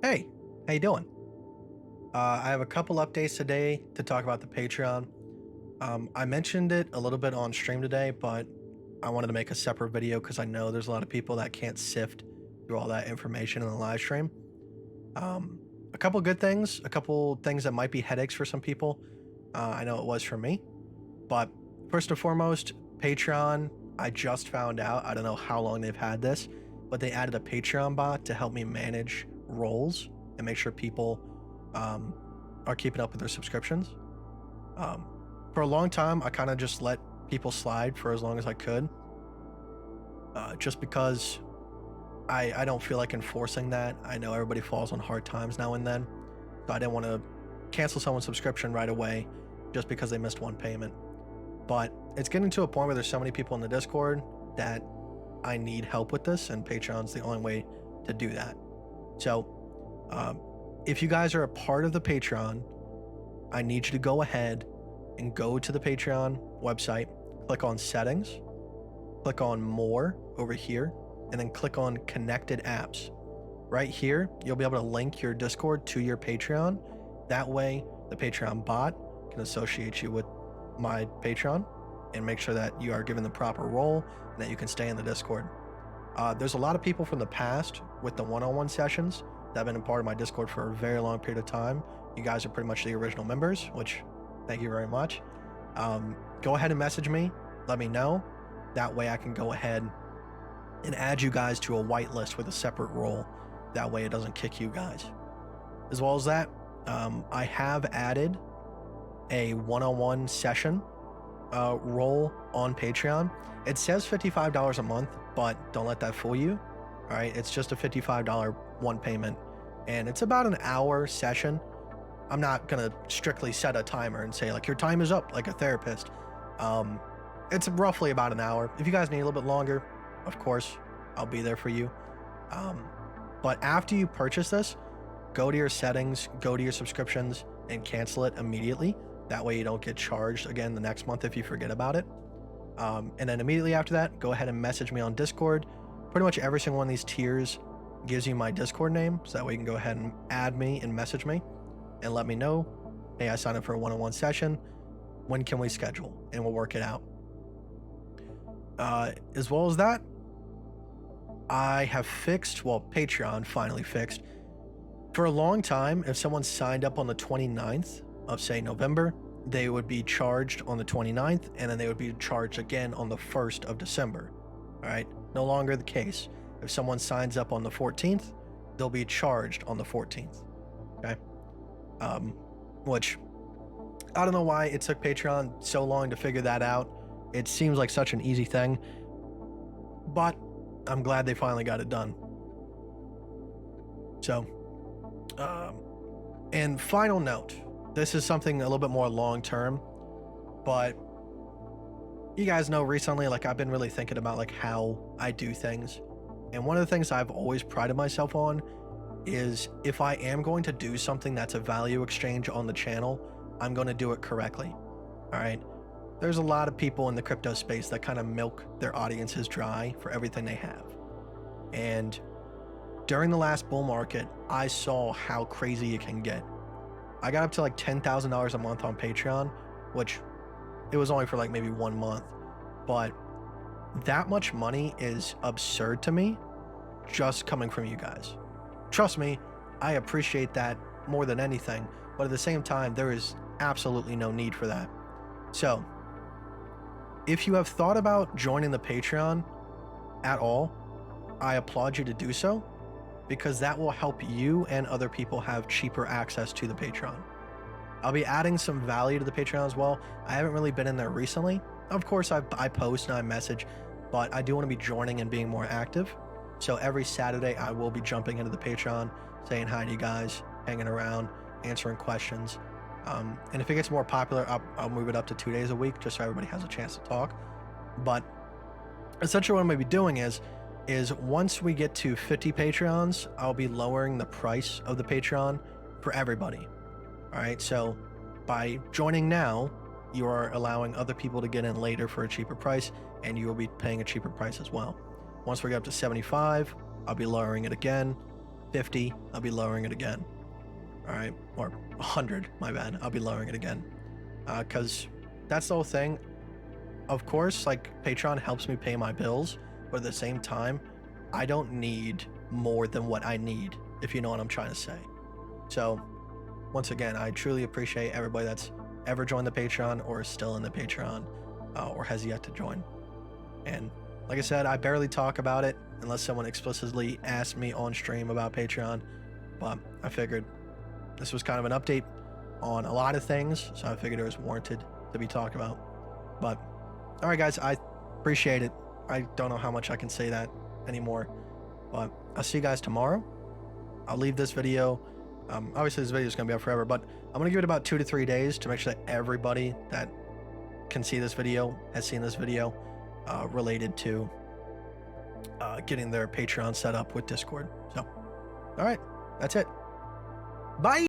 Hey, how you doing? I have a couple updates today to talk about the Patreon. I mentioned it a little bit on stream today, but I wanted to make a separate video because I know there's a lot of people that can't sift through all that information in the live stream. Um, a couple good things, a couple things that might be headaches for some people. I know it was for me, but first and foremost, Patreon. I just found out. I don't know how long they've had this, but they added a Patreon bot to help me manage roles and make sure people um, are keeping up with their subscriptions. Um, for a long time, I kind of just let people slide for as long as I could, just because I don't feel like enforcing that. I know everybody falls on hard times now and then, so I didn't want to cancel someone's subscription right away just because they missed one payment. But it's getting to a point where there's so many people in the Discord that I need help with this, and Patreon's the only way to do that. So, if you guys are a part of the Patreon, I need you to go ahead and go to the Patreon website, click on settings, click on more over here, and then click on connected apps. Right here, you'll be able to link your Discord to your Patreon. That way, the Patreon bot can associate you with my Patreon and make sure that you are given the proper role and that you can stay in the Discord. There's a lot of people from the past with the one-on-one sessions that have been a part of my Discord for a very long period of time. You guys are pretty much the original members, which thank you very much. Go ahead and message me. Let me know. That way I can go ahead and add you guys to a whitelist with a separate role. That way it doesn't kick you guys. As well as that, I have added a one-on-one session role on Patreon. It says $55 a month, but don't let that fool you. All right, it's just a $55 one payment, and it's about an hour session. I'm not gonna strictly set a timer and say like your time is up like a therapist. It's roughly about an hour. If you guys need a little bit longer, of course, I'll be there for you. But after you purchase this, go to your settings, go to your subscriptions, and cancel it immediately. That way you don't get charged again the next month if you forget about it. And then immediately after that, go ahead and message me on Discord. Pretty much every single one of these tiers gives you my Discord name, so that way you can go ahead and add me and message me and let me know, hey, I signed up for a one-on-one session. When can we schedule? And we'll work it out. As well as that, I have fixed, well, Patreon finally fixed. For a long time, if someone signed up on the 29th of, say, November, they would be charged on the 29th, and then they would be charged again on the 1st of December. All right, no longer the case. If someone signs up on the 14th, they'll be charged on the 14th. Okay, which I don't know why it took Patreon so long to figure that out. It seems like such an easy thing, but I'm glad they finally got it done. So, and final note, this is something a little bit more long term, but you guys know recently, like I've been really thinking about like how I do things. And one of the things I've always prided myself on is if I am going to do something that's a value exchange on the channel, I'm going to do it correctly. All right. There's a lot of people in the crypto space that kind of milk their audiences dry for everything they have. And during the last bull market, I saw how crazy it can get. I got up to like $10,000 a month on Patreon, which it was only for like maybe 1 month, but that much money is absurd to me just coming from you guys. Trust me, I appreciate that more than anything, but at the same time, there is absolutely no need for that. So, if you have thought about joining the Patreon at all, I applaud you to do so, because that will help you and other people have cheaper access to the Patreon. I'll be adding some value to the Patreon as well. I haven't really been in there recently. Of course, I post and I message, but I do want to be joining and being more active. So every Saturday, I will be jumping into the Patreon, saying hi to you guys, hanging around, answering questions. And if it gets more popular, I'll move it up to 2 days a week, just so everybody has a chance to talk. But essentially what I'm going to be doing is once we get to 50 Patreons, I'll be lowering the price of the Patreon for everybody. All right, so by joining now, you are allowing other people to get in later for a cheaper price, and you will be paying a cheaper price as well. Once we get up to 75, I'll be lowering it again. 50, I'll be lowering it again. All right, or 100, my bad. I'll be lowering it again. Because that's the whole thing. Of course, like, Patreon helps me pay my bills, but at the same time, I don't need more than what I need, if you know what I'm trying to say. So, once again, I truly appreciate everybody that's ever joined the Patreon or is still in the Patreon or has yet to join. And like I said, I barely talk about it unless someone explicitly asks me on stream about Patreon, but I figured this was kind of an update on a lot of things, so I figured it was warranted to be talked about. But all right, guys, I appreciate it. I don't know how much I can say that anymore, but I'll see you guys tomorrow. I'll leave this video. Obviously, this video is going to be up forever, but I'm going to give it about 2 to 3 days to make sure that everybody that can see this video has seen this video related to getting their Patreon set up with Discord. So, all right, that's it. Bye.